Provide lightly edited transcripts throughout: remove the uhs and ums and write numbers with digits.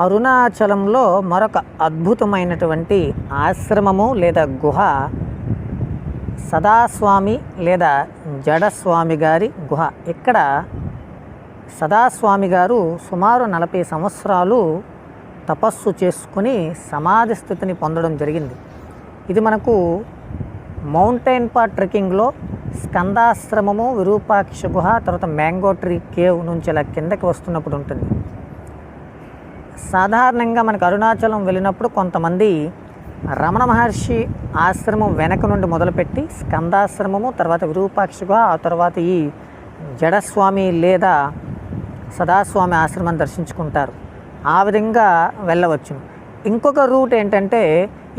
అరుణాచలంలో మరొక అద్భుతమైనటువంటి ఆశ్రమము లేదా గుహ సదాస్వామి లేదా జడస్వామి గారి గుహ. ఇక్కడ సదాస్వామి గారు సుమారు 40 సంవత్సరాలు తపస్సు చేసుకుని సమాధి స్థితిని పొందడం జరిగింది. ఇది మనకు మౌంటైన్ పాత్ ట్రెక్కింగ్లో స్కందాశ్రమము, విరూపాక్ష గుహ, తర్వాత మ్యాంగో ట్రీ కేవ్ నుంచి ఇలా కిందకి వస్తున్నప్పుడు ఉంటుంది. సాధారణంగా మనకు అరుణాచలం వెళ్ళినప్పుడు కొంతమంది రమణ మహర్షి ఆశ్రమం వెనక నుండి మొదలుపెట్టి స్కందాశ్రమము, తర్వాత విరూపాక్ష గుహ, ఆ తర్వాత ఈ జడస్వామి లేదా సదాస్వామి ఆశ్రమం దర్శించుకుంటారు. ఆ విధంగా వెళ్ళవచ్చు. ఇంకొక రూట్ ఏంటంటే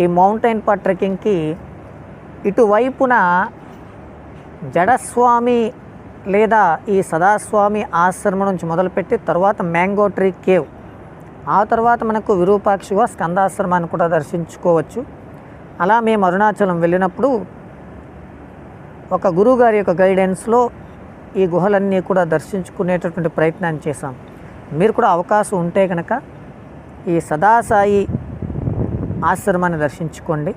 ఈ మౌంటైన్ పాత్ ట్రెక్కింగ్కి ఇటువైపున జడస్వామి లేదా ఈ సదాస్వామి ఆశ్రమం నుంచి మొదలుపెట్టి తర్వాత మ్యాంగో ట్రీ కేవ్, ఆ తర్వాత మనకు విరూపాక్ష గుహ, స్కందాశ్రమాన్ని కూడా దర్శించుకోవచ్చు. అలా మేము అరుణాచలం వెళ్ళినప్పుడు ఒక గురువుగారి యొక్క గైడెన్స్లో ఈ గుహలన్నీ కూడా దర్శించుకునేటటువంటి ప్రయత్నాన్ని చేశాం. మీరు కూడా అవకాశం ఉంటే కనుక ఈ సదాసాయి ఆశ్రమాన్ని దర్శించుకోండి.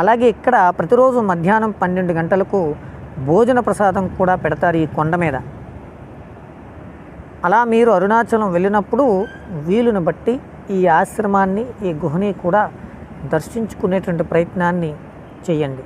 అలాగే ఇక్కడ ప్రతిరోజు మధ్యాహ్నం 12 గంటలకు భోజన ప్రసాదం కూడా పెడతారు ఈ కొండ మీద. అలా మీరు అరుణాచలం వెళ్ళినప్పుడు వీలుని బట్టి ఈ ఆశ్రమాన్ని, ఈ గుహని కూడా దర్శించుకునేటువంటి ప్రయత్నాన్ని చేయండి.